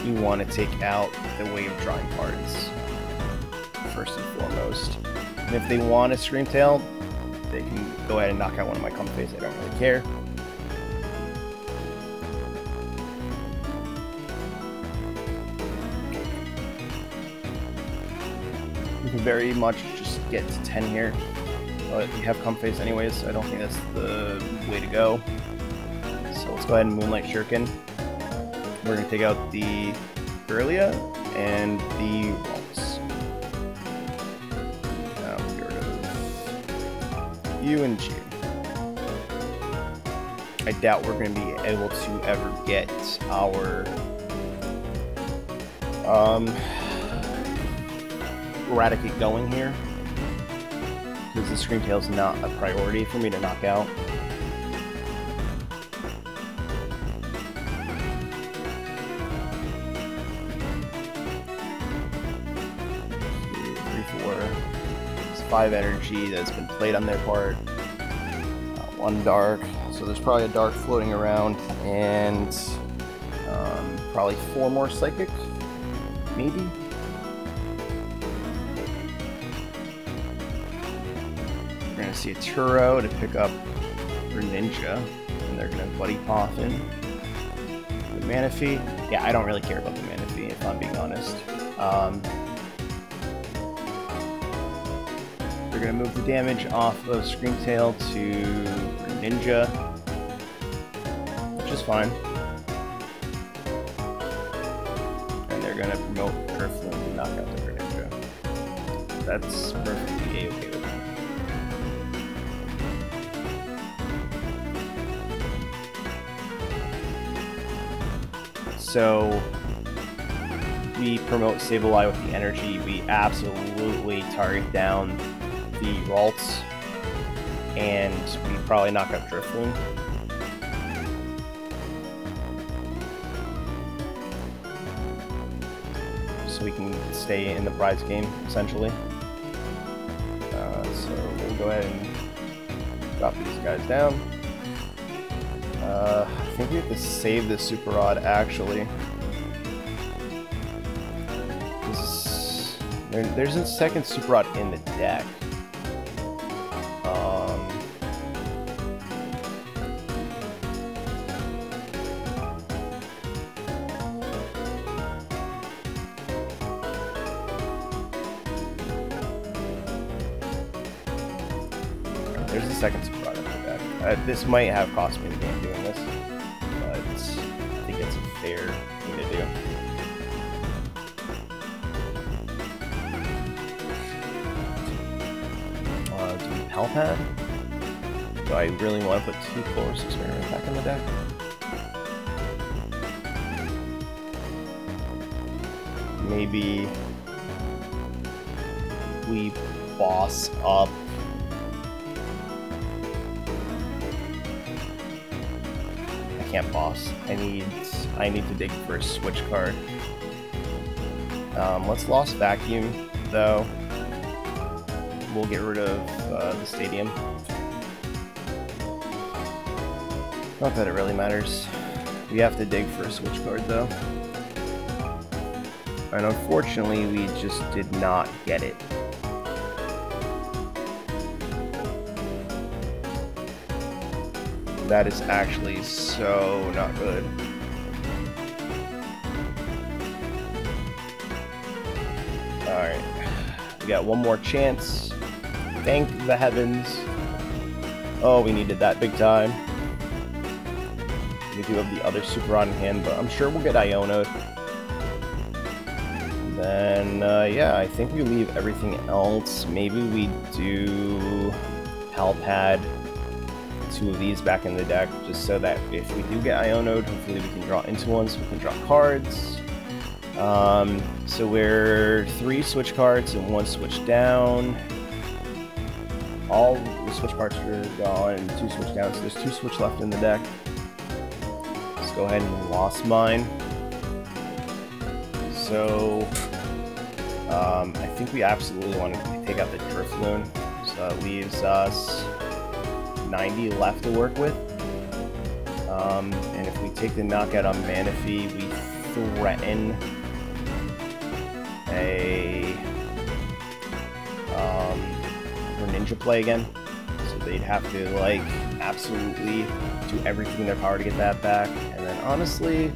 you want to take out the way of drawing cards first and foremost. And if they want a Screamtail, they can go ahead and knock out one of my Comfey's. I don't really care. We can very much just get to 10 here, but we have Comfey's anyways, so I don't think that's the way to go. So let's go ahead and Moonlight Shuriken. We're going to take out the Gurlia and the Waltz. Now we'll get rid of you and G. I doubt we're going to be able to ever get our Eradicate going here, because the Screamtail is not a priority for me to knock out. It's 5 energy that's been played on their part. 1 dark, so there's probably a dark floating around, and probably 4 more psychic, maybe. We're gonna see a Turo to pick up Greninja, and they're gonna Buddy Poffin. The Manaphy, yeah, I don't really care about the Manaphy if I'm being honest. They're gonna move the damage off of Screamtail to Greninja, which is fine. And they're gonna promote Drifloon and knock out the Greninja. That's perfectly A-okay with me. So we promote Sableye with the energy. We absolutely target down the Ralts, and we probably knock out Drifloon. So we can stay in the prize game, essentially. So we'll go ahead and drop these guys down. I think we have to save this Super Rod, actually. There's a second Super Rod in the deck. There's a second Super Rod in the deck. This might have cost me the game doing this, but I think it's a fair thing to do. Palpad? Do I really want to put 2 Chorus Experiment back in the deck? Maybe we boss up I can't boss. I need to dig for a switch card. Let's Lost Vacuum though. We'll get rid of the stadium. Not that it really matters. We have to dig for a switch card though. And unfortunately, we just did not get it. That is actually so not good. Alright. We got one more chance. Thank the heavens. Oh, we needed that big time. We do have the other super rod in hand, but I'm sure we'll get Iono'd. Then, yeah, I think we leave everything else. Maybe we do Palpad, 2 of these back in the deck, just so that if we do get Iono'd, hopefully we can draw into one, so we can draw cards. So we're 3 switch cards and 1 switch down. All the switch cards are gone and 2 switch down, so there's 2 switch left in the deck. Let's go ahead and lost mine. So, I think we absolutely want to take out the Drifloon, so that leaves us 90 left to work with. And if we take the knockout on Manaphy, we threaten a Ninja play again. So they'd have to, like, absolutely do everything in their power to get that back. And then, honestly,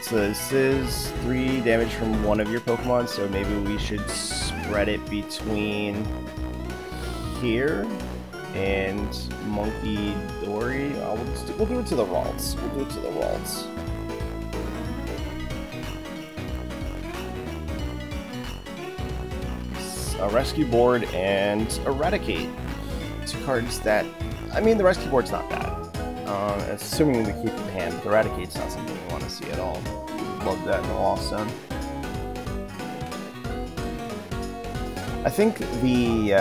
so this is 3 damage from one of your Pokemon, so maybe we should spread it between here and Monkey Dory. We'll do it to the Ralts. We'll do it to the Ralts. A Rescue Board and Eradicate. 2 cards that, I mean, the Rescue Board's not bad. Assuming we keep it in hand, but Eradicate's not something we want to see at all. Love that in the Lost Zone. I think the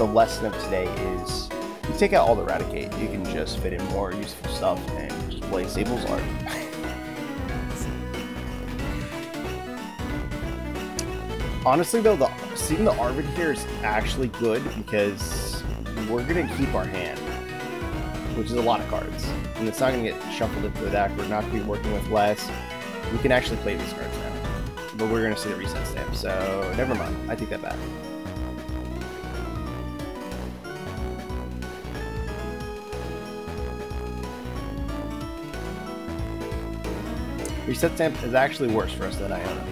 lesson of today is you take out all the Eradicate, you can just fit in more useful stuff and just play Sable's Art. Honestly though, seeing the Arvid here is actually good because we're going to keep our hand, which is a lot of cards. And it's not going to get shuffled into the deck, we're not going to be working with less. We can actually play these cards now. But we're going to see the reset stamp, so never mind, I take that back. Reset stamp is actually worse for us than Iono.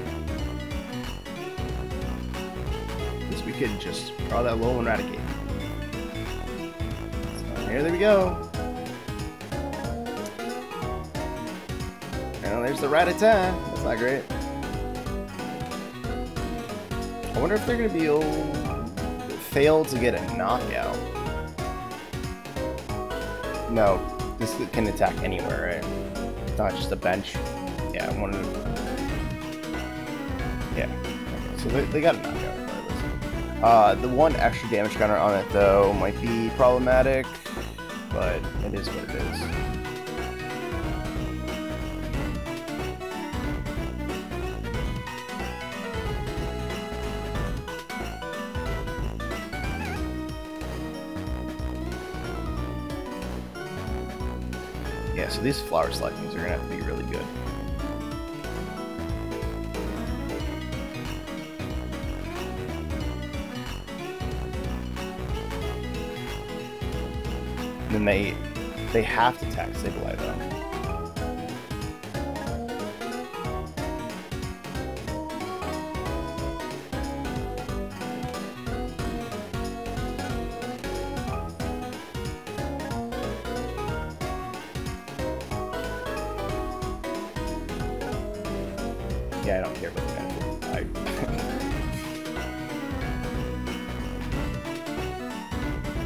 Because we could just draw that low and Eradicate. So here we go. And there's the Rattata. That's not great. I wonder if they're going to be able to fail to get a knockout. No, this can attack anywhere, right? It's not just a bench. Yeah, I wanted to... Yeah. Okay, so they got a knockout regardless. The one extra damage counter on it, though, might be problematic, but it is what it is. Yeah, so these flower selections are going to have to be really good. And then they have to attack Sableye though. Yeah, I don't care about the benefit.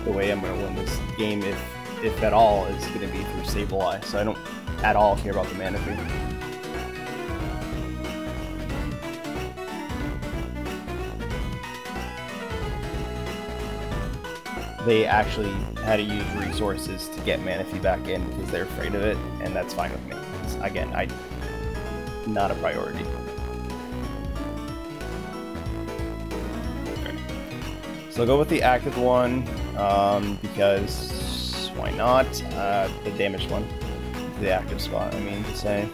The way I'm going to win this game, if at all, is going to be through Sableye, so I don't at all care about the Manaphy. They actually had to use resources to get Manaphy back in because they're afraid of it, and that's fine with me. It's, again, not a priority. So I'll go with the active one, because why not? The damaged one, the active spot, I mean to say.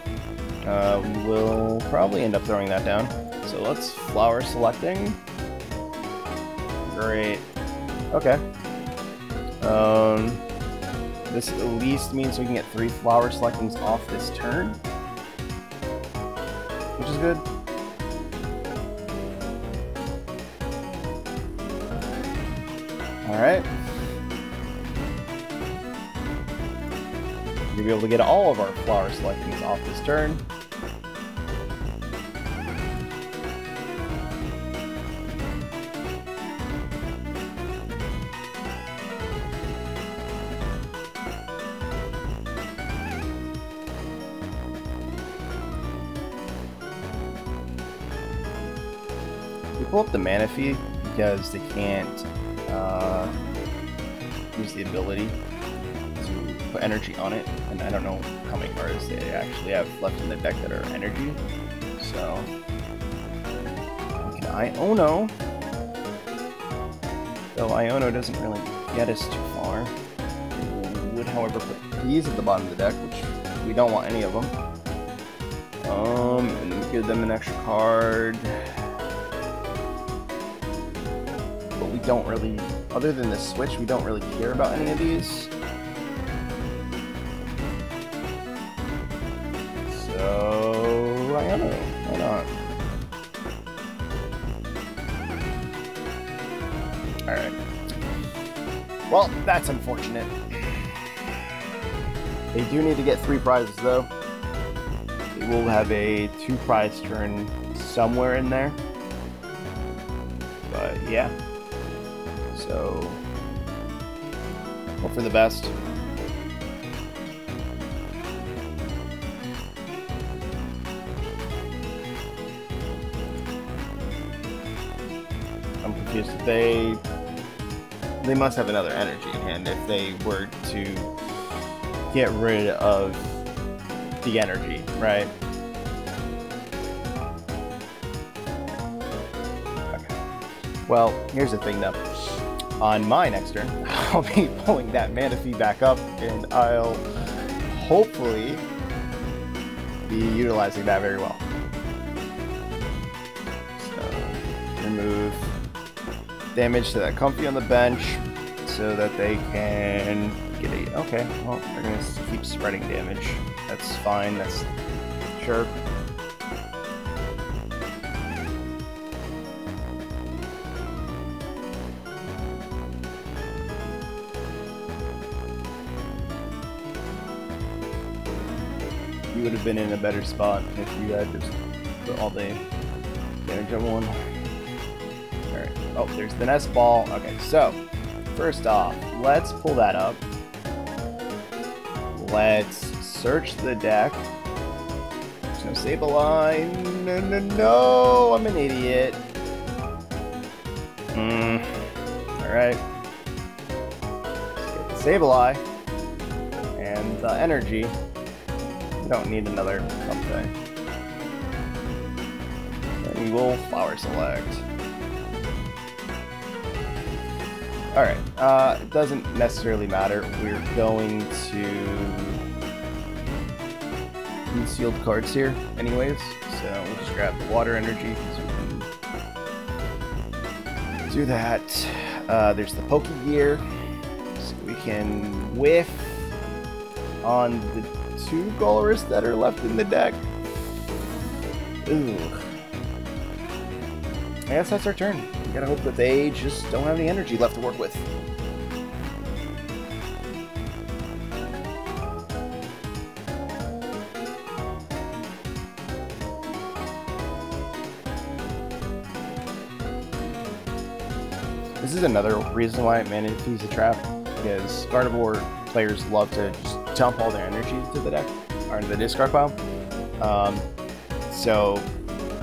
We will probably end up throwing that down. So let's flower selecting. Great. Okay. This at least means we can get 3 flower selectings off this turn. which is good. Alright. We'll be able to get all of our flower selectings off this turn. We pull up the mana fee because they can't use the ability to put energy on it, and I don't know how many cards they actually have left in the deck that are energy. So we can Iono, though Iono doesn't really get us too far. We would, however, put these at the bottom of the deck, which we don't want any of them. And give them an extra card. But we don't really, other than the switch, we don't really care about any of these. So I don't know, why not? Alright. Well, that's unfortunate. They do need to get 3 prizes though. They will have a 2-prize turn somewhere in there. But yeah. So hope for the best. I'm confused. They must have another energy in hand if they were to get rid of the energy, right? Okay. Well, here's the thing though. On my next turn, I'll be pulling that mana fee back up, and I'll hopefully be utilizing that very well. So, remove damage to that Comfy on the bench so that they can get a... Okay, well, they're going to keep spreading damage. That's fine, that's... Sure. You would have been in a better spot if you had just put all the damage on one. Alright. Oh, there's the nest ball. Okay, so first off, let's pull that up. Let's search the deck. There's no Sableye. No, I'm an idiot. Alright. Let's get the Sableye and the energy. Don't need another something. And we will flower select. Alright, it doesn't necessarily matter. We're going to concealed cards here anyways, so we'll just grab the water energy so we can do that. There's the Poke Gear, so we can whiff on the 2 Golorus that are left in the deck. Ooh. I guess that's our turn. We gotta hope that they just don't have any energy left to work with. This is another reason why Mana Fee's a trap, because Gardevoir players love to just dump all their energy into the deck, or into the discard pile. So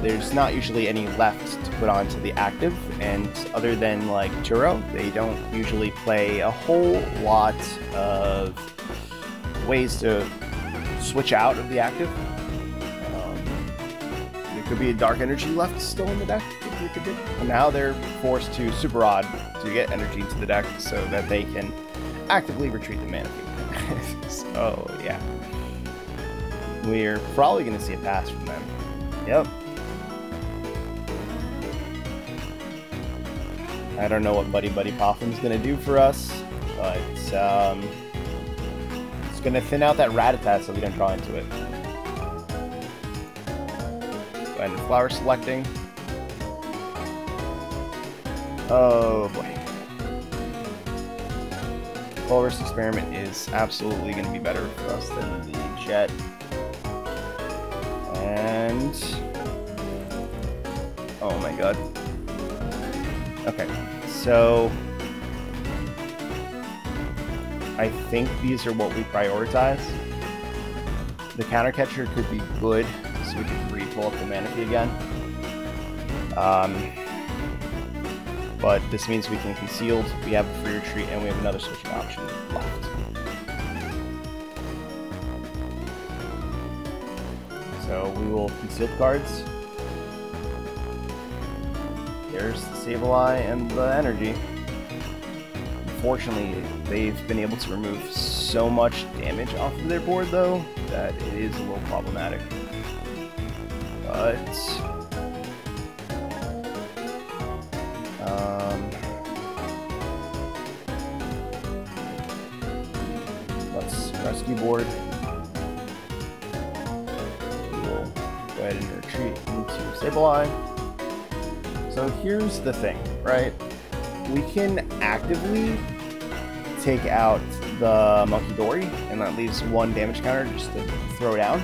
there's not usually any left to put onto the active, and other than like Turo, they don't usually play a whole lot of ways to switch out of the active. There could be a dark energy left still in the deck. And now they're forced to Super Rod to get energy into the deck so that they can actively retreat the Mana Fee. So, yeah. We're probably going to see a pass from them. Yep. I don't know what Buddy Buddy Poffin's going to do for us, but it's going to thin out that Rattata so we don't draw into it. ahead and flower selecting. Oh boy. Walrus Experiment is absolutely going to be better for us than the Jet. And... oh my god. Okay, so... I think these are what we prioritize. The counter catcher could be good, so we can re-pull up the Manaphy again. But this means we can concealed, we have a free retreat, and we have another switching option left. So we will conceal the cards. There's the Sableye and the energy. Unfortunately, they've been able to remove so much damage off of their board, though, that it is a little problematic. But... let's rescue board. We will go ahead and retreat into Sableye. So here's the thing, right? We can actively take out the Monkey Dory, and that leaves one damage counter just to throw down.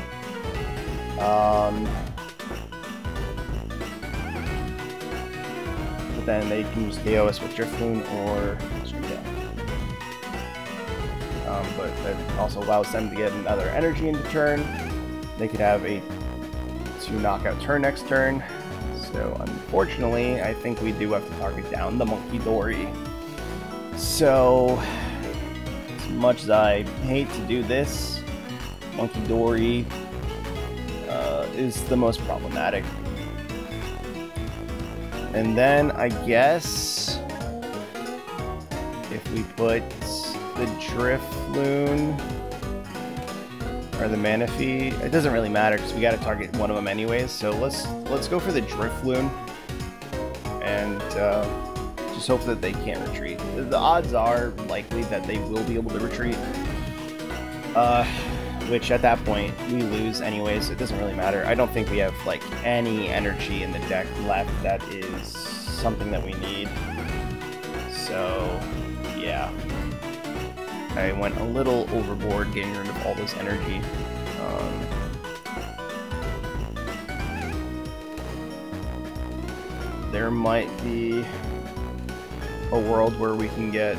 But then they can use KO us with Driftloon or Screamtail. But that also allows them to get another energy into turn. They could have a 2 knockout turn next turn. So unfortunately, I think we do have to target down the Monkey Dory. So, as much as I hate to do this, Monkey Dory is the most problematic. And then I guess if we put the Driftloon or the Manaphy, it doesn't really matter because we got to target one of them anyways. So let's go for the Driftloon and just hope that they can't retreat. The odds are likely that they will be able to retreat, which at that point we lose anyways. So it doesn't really matter. I don't think we have like any energy in the deck left that is something that we need. So yeah. I went a little overboard getting rid of all this energy. There might be a world where we can get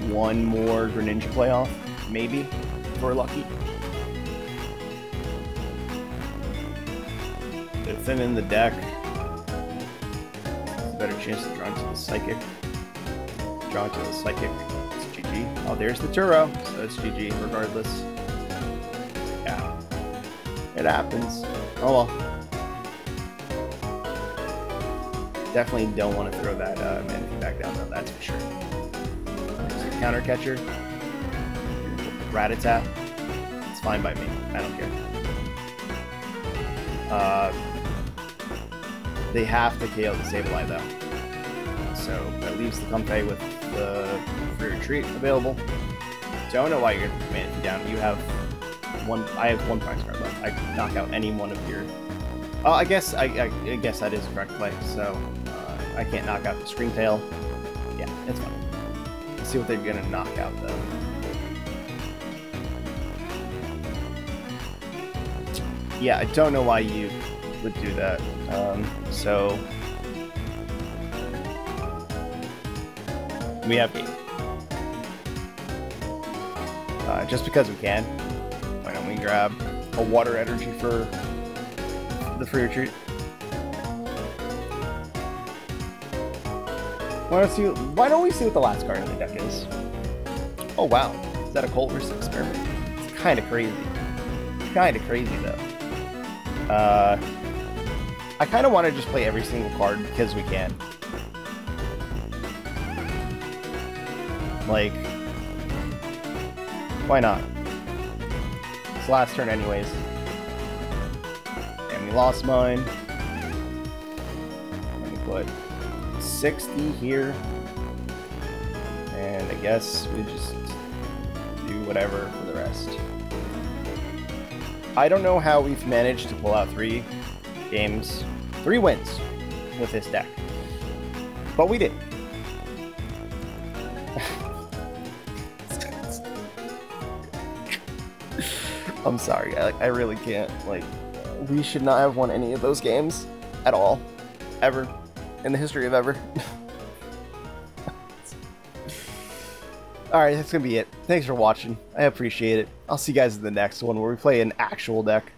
one more Greninja playoff, maybe, if we're lucky. They're thin in the deck. Better chance to draw into the Psychic. Draw into the Psychic. It's GG. Oh, there's the Turo, so it's GG regardless. Yeah. It happens. Oh well. Definitely don't want to throw that Manaphy back down though, that's for sure. There's a counter catcher. Rattata. It's fine by me. I don't care. They have to KO the Sableye though. So that leaves the Comfey with the free retreat available. Don't know why you're Manaphy down. You have one. I have one prize card left. I can knock out any one of your. Oh, I guess I guess that is a correct play. So I can't knock out the Screamtail. Yeah, it's fine. Let's see what they're gonna knock out though. Yeah, I don't know why you would do that. So we have game. Just because we can. Why don't we grab a water energy for the free retreat? Why don't we see what the last card in the deck is? Oh wow, is that a Walrus Experiment? It's kind of crazy. Kind of crazy though. I kind of want to just play every single card because we can. Like, why not? It's last turn anyways. And we lost mine. Let me put 60 here. And I guess we just do whatever for the rest. I don't know how we've managed to pull out 3 games, 3 wins with this deck. But we did. I'm sorry, I really can't. Like, we should not have won any of those games at all. Ever. In the history of ever. Alright, that's gonna be it. Thanks for watching. I appreciate it. I'll see you guys in the next one where we play an actual deck.